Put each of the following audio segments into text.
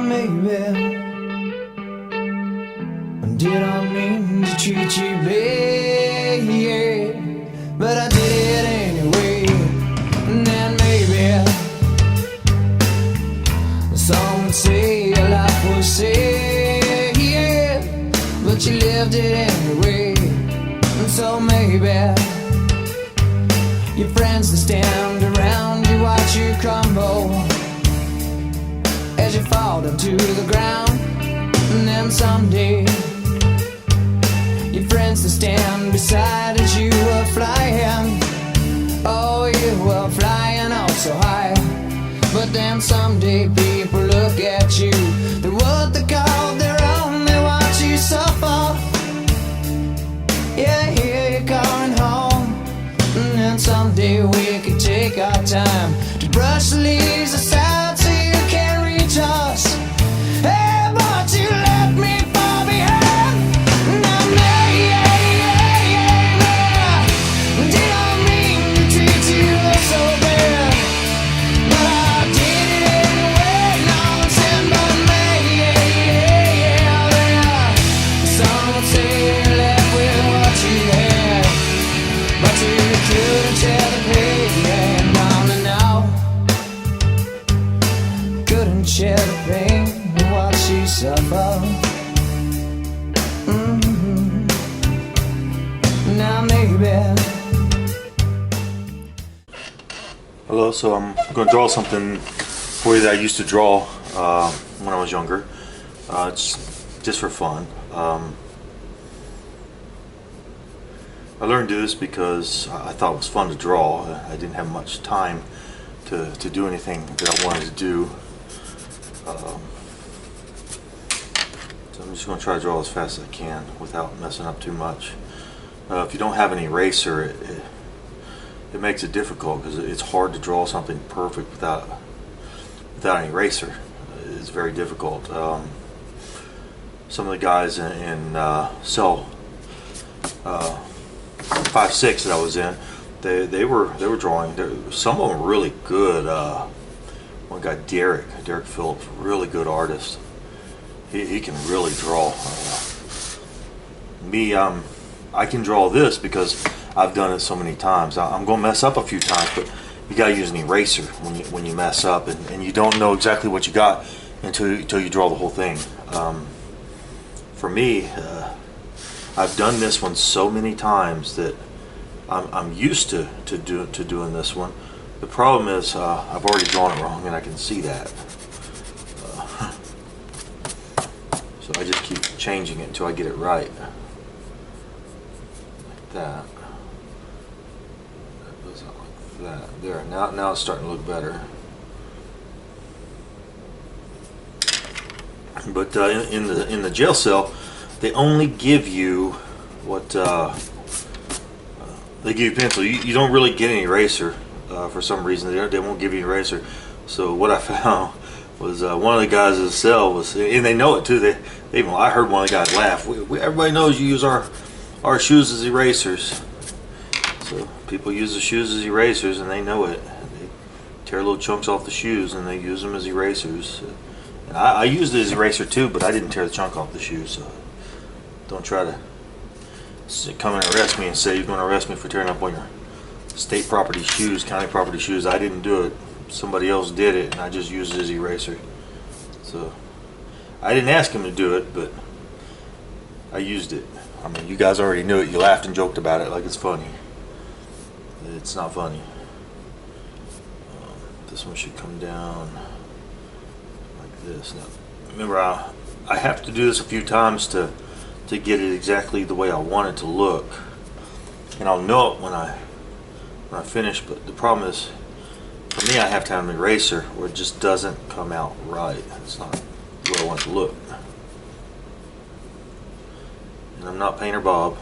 maybe did I mean to treat you bad, but I did it anyway. And then maybe some would say your life was sad, but you lived it anyway. And so maybe your friends that stand around you watch you crumble as you fall down to the ground. And then someday your friends that stand beside as you were flying, oh, you were flying oh so high. But then someday people look at you, they're what they call their own, they watch you suffer. Yeah, here you're coming home. And then someday we could take our time to brush the leaves aside so you can reach us. Hey, but you left me far behind. Now, did I mean to treat you so bad? But I did it anyway. Now I'm saying, but some would say you left with what you had, but you couldn't share the pain. Now, couldn't share the pain and watch you suffer. Now maybe. Hello, so I'm going to draw something for you that I used to draw when I was younger. It's just for fun. I learned to do this because I thought it was fun to draw. I didn't have much time to do anything that I wanted to do. So I'm just going to try to draw as fast as I can without messing up too much. If you don't have an eraser, it makes it difficult because it's hard to draw something perfect without an eraser. It's very difficult. Some of the guys in cell 5-6 that I was in, they were drawing. Some of them were really good. One guy, Derek Phillips, really good artist. He can really draw. Me, I can draw this because I've done it so many times. I'm going to mess up a few times, but you got to use an eraser when you mess up, and you don't know exactly what you got until you draw the whole thing. For me, I've done this one so many times that I'm used to doing this one. The problem is I've already drawn it wrong, and I can see that. So I just keep changing it until I get it right. Like that. That goes out like that. There. Now it's starting to look better. But in the jail cell, they only give you what they give you pencil. You don't really get an eraser for some reason. They won't give you an eraser. So what I found was one of the guys in the cell was, and they know it too. They even, I heard one of the guys laugh. Everybody knows you use our shoes as erasers. So people use the shoes as erasers, and they know it. They tear little chunks off the shoes, and they use them as erasers. And I used it as eraser too, but I didn't tear the chunk off the shoes. So don't try to come and arrest me and say you're going to arrest me for tearing up on your state property shoes, county property shoes. I didn't do it. Somebody else did it, and I just used it as eraser. So I didn't ask him to do it, but I used it. I mean, you guys already knew it. You laughed and joked about it like it's funny. It's not funny. This one should come down like this. Now, remember, I have to do this a few times to get it exactly the way I want it to look, and I'll know it when I finish. But the problem is, for me, I have to have an eraser or it just doesn't come out right. It's not the way I want it to look. And I'm not Painter Bob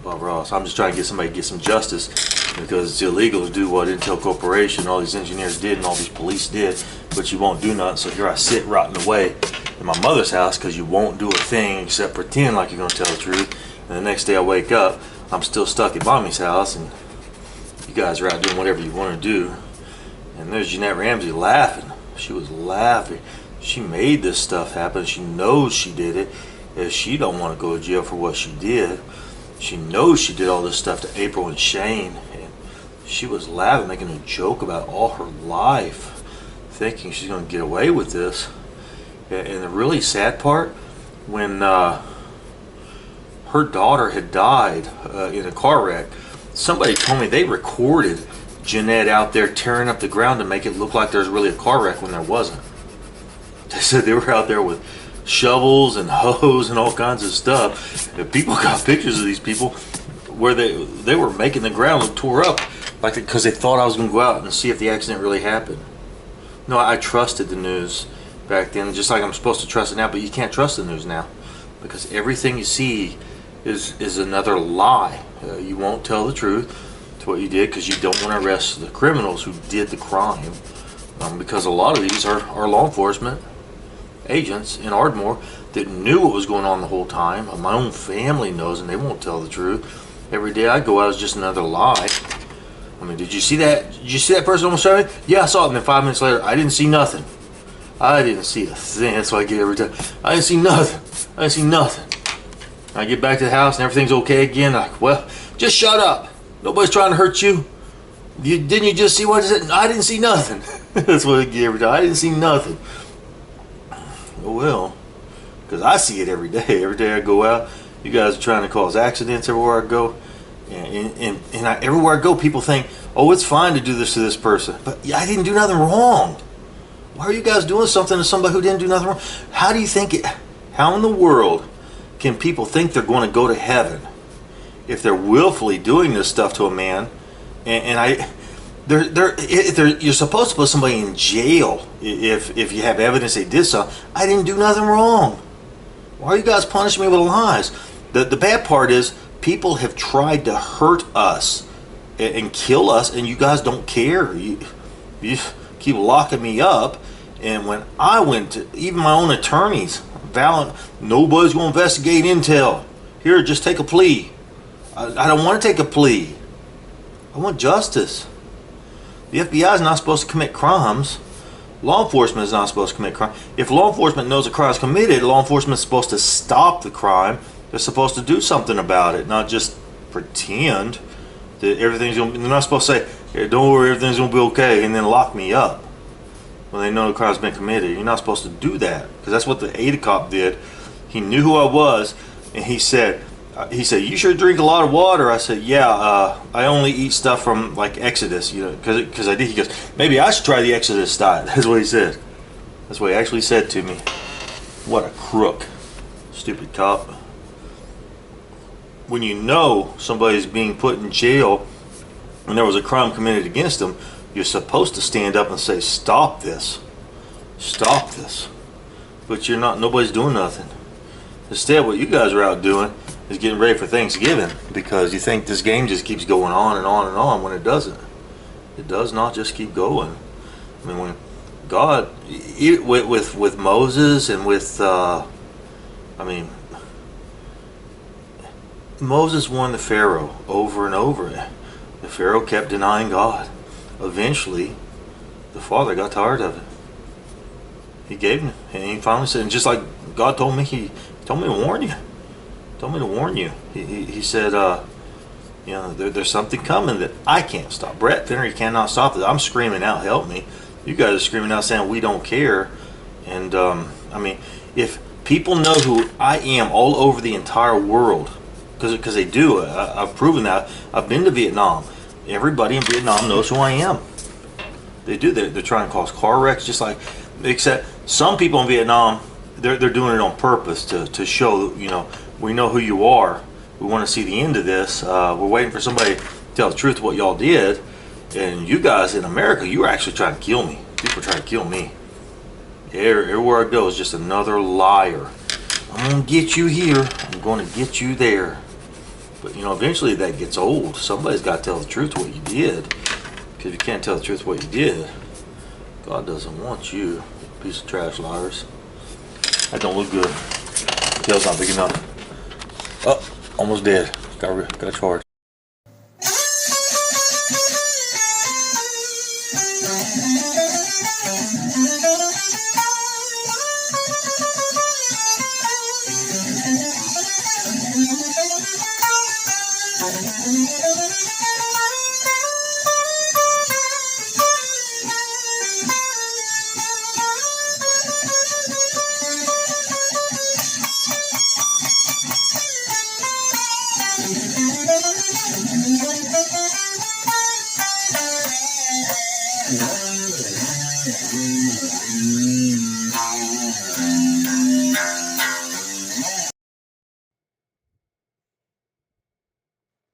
Ross. I'm just trying to get somebody to get some justice, because it's illegal to do what Intel Corporation, all these engineers did, and all these police did, but you won't do nothing. So here I sit rotting away in my mother's house because you won't do a thing except pretend like you're going to tell the truth. And the next day I wake up, I'm still stuck at mommy's house, and you guys are out doing whatever you want to do. And there's Jeanette Ramsey laughing. She was laughing. She made this stuff happen. She knows she did it. If she don't want to go to jail for what she did, she knows she did all this stuff to April and Shane. And she was laughing, making a joke about all her life, thinking she's going to get away with this. And the really sad part, when her daughter had died in a car wreck, somebody told me they recorded Jeanette out there tearing up the ground to make it look like there's really a car wreck when there wasn't. They said they were out there with shovels and hose and all kinds of stuff. And people got pictures of these people where they were making the ground look tore up, like because they thought I was going to go out and see if the accident really happened. No, I trusted the news back then, just like I'm supposed to trust it now. But you can't trust the news now because everything you see is another lie. You won't tell the truth to what you did because you don't want to arrest the criminals who did the crime. Because a lot of these are law enforcement agents in Ardmore that knew what was going on the whole time. My own family knows, and they won't tell the truth. Every day I go out is just another lie. I mean, did you see that? Did you see that person almost shot me? Yeah, I saw it. And then 5 minutes later, I didn't see nothing. I didn't see a thing. That's what I get every time. I didn't see nothing. I didn't see nothing. I get back to the house and everything's okay again. Like, well, just shut up. Nobody's trying to hurt you. Didn't you just see what I said? I didn't see nothing. That's what I get every time. I didn't see nothing. Oh well, because I see it every day. Every day I go out, you guys are trying to cause accidents everywhere I go, and everywhere I go, people think, "Oh, it's fine to do this to this person," but yeah, I didn't do nothing wrong. Why are you guys doing something to somebody who didn't do nothing wrong? How do you think it? How in the world can people think they're going to go to heaven if they're willfully doing this stuff to a man? You're supposed to put somebody in jail if you have evidence they did something. I didn't do nothing wrong. Why are you guys punishing me with lies? The bad part is people have tried to hurt us and kill us, and you guys don't care. You keep locking me up. And when I went to even my own attorneys, nobody's going to investigate intel. Here, just take a plea. I don't want to take a plea. I want justice. The FBI is not supposed to commit crimes. Law enforcement is not supposed to commit crime. If law enforcement knows a crime is committed, law enforcement is supposed to stop the crime. They're supposed to do something about it, not just pretend that everything's going to be. They're not supposed to say, hey, don't worry, everything's going to be okay, and then lock me up when they know the crime's been committed. You're not supposed to do that, because that's what the ADA cop did. He knew who I was, and he said, you sure drink a lot of water. I said, yeah, I only eat stuff from like Exodus, because I did. He goes, maybe I should try the Exodus diet. That's what he said. That's what he actually said to me. What a crook. Stupid cop. When you know somebody's being put in jail and there was a crime committed against them, you're supposed to stand up and say, stop this. Stop this. But you're not. Nobody's doing nothing. Instead, what you guys are out doing is getting ready for Thanksgiving, because you think this game just keeps going on and on and on when it doesn't. It does not just keep going. I mean, when God, with Moses and with, Moses warned the Pharaoh over and over. The Pharaoh kept denying God. Eventually, the father got tired of it. He gave him, and he finally said, and just like God told me, he told me to warn you. Told me to warn you. He said, there's something coming that I can't stop. Brett Finnery cannot stop it. I'm screaming out, help me. You guys are screaming out saying we don't care. And if people know who I am all over the entire world, because they do. I've proven that. I've been to Vietnam. Everybody in Vietnam knows who I am. They do. They're trying to cause car wrecks, just like, except some people in Vietnam, they're doing it on purpose to show, we know who you are. We want to see the end of this. We're waiting for somebody to tell the truth of what y'all did. And you guys in America, you were actually trying to kill me. People are trying to kill me. Everywhere I go is just another liar. I'm going to get you here. I'm going to get you there. But, eventually that gets old. Somebody's got to tell the truth of what you did. Because if you can't tell the truth of what you did, God doesn't want you, you piece of trash liars. That don't look good. Tail's not big enough. Oh, almost dead. Got charged.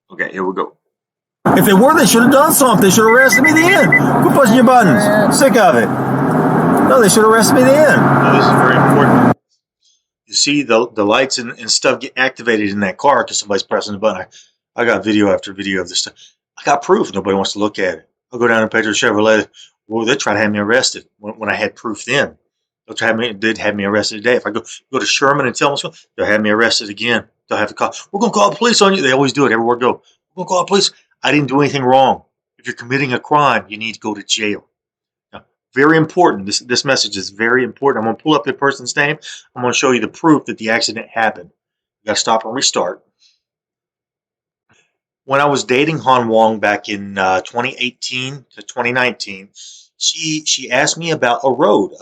Okay, here we go. If they were, they should have done something. They should have arrested me then. Quit pushing your buttons. Sick of it. No, they should have arrested me then. Now, this is very important. You see the lights and stuff get activated in that car because somebody's pressing the button. I got video after video of this stuff. I got proof. Nobody wants to look at it. I'll go down to Pedro Chevrolet. Well, they try to have me arrested when I had proof then. They'd have me arrested today. If I go to Sherman and tell them, they'll have me arrested again. They'll have to call. We're going to call the police on you. They always do it everywhere I go. We're going to call the police. I didn't do anything wrong. If you're committing a crime, you need to go to jail. Now, very important. This message is very important. I'm going to pull up the person's name. I'm going to show you the proof that the accident happened. You got to stop and restart. When I was dating Han Wong back in 2018 to 2019, she asked me about a road.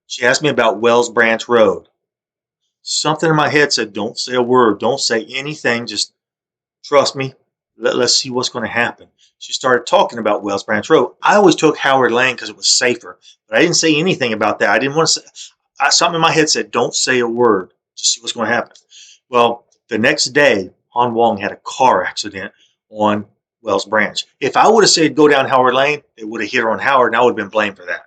She asked me about Wells Branch Road. Something in my head said, don't say a word. Don't say anything. Just trust me. Let's see what's going to happen. She started talking about Wells Branch Road. I always took Howard Lane because it was safer. But I didn't say anything about that. I didn't want to say. Something in my head said, don't say a word. Just see what's going to happen. Well, the next day, Han Wong had a car accident on Wells Branch. If I would have said go down Howard Lane, it would have hit her on Howard, and I would have been blamed for that.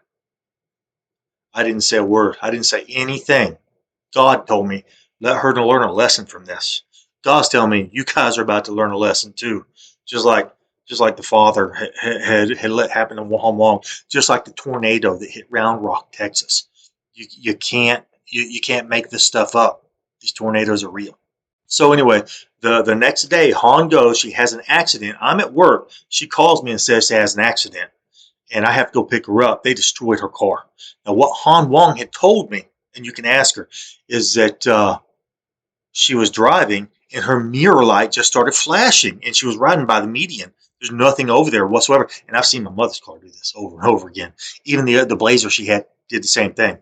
I didn't say a word. I didn't say anything. God told me, let her learn a lesson from this. God's telling me, you guys are about to learn a lesson too. Just like the father had let happen to Han Wong, just like the tornado that hit Round Rock, Texas. You can't make this stuff up. These tornadoes are real. So anyway, the next day, Han goes, she has an accident. I'm at work. She calls me and says she has an accident. And I have to go pick her up. They destroyed her car. Now, what Han Wong had told me, and you can ask her, is that she was driving and her mirror light just started flashing. And she was riding by the median. There's nothing over there whatsoever. And I've seen my mother's car do this over and over again. Even the Blazer she had did the same thing.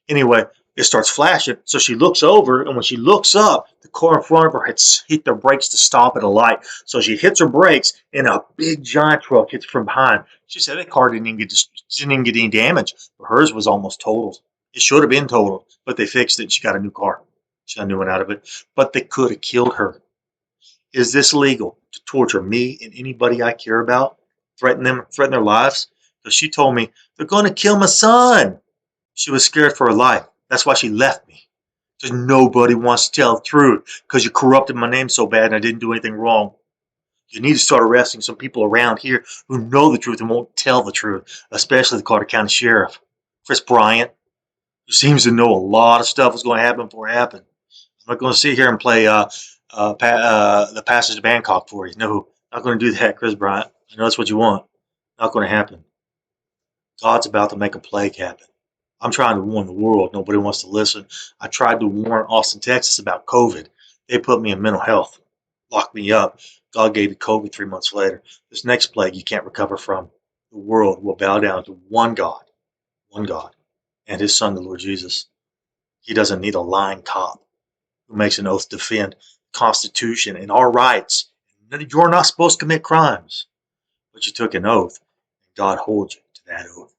Anyway, it starts flashing. So she looks over, and when she looks up, the car in front of her had hit their brakes to stop at a light. So she hits her brakes, and a big giant truck hits from behind. She said that car didn't even get any damage, but hers was almost totaled. It should have been totaled, but they fixed it, and she got a new car. She got a new one out of it. But they could have killed her. Is this legal to torture me and anybody I care about? Threaten their lives? Because she told me, they're going to kill my son. She was scared for her life. That's why she left me. Because nobody wants to tell the truth. Because you corrupted my name so bad and I didn't do anything wrong. You need to start arresting some people around here who know the truth and won't tell the truth. Especially the Carter County Sheriff, Chris Bryant, who seems to know a lot of stuff was going to happen before it happened. I'm not going to sit here and play the Passage to Bangkok for you. No, not going to do that, Chris Bryant. I know that's what you want. Not going to happen. God's about to make a plague happen. I'm trying to warn the world. Nobody wants to listen. I tried to warn Austin, Texas about COVID. They put me in mental health, locked me up. God gave you COVID 3 months later. This next plague you can't recover from. The world will bow down to one God, and his son, the Lord Jesus. He doesn't need a lying cop who makes an oath to defend the Constitution and our rights. You're not supposed to commit crimes, but you took an oath, and God holds you to that oath.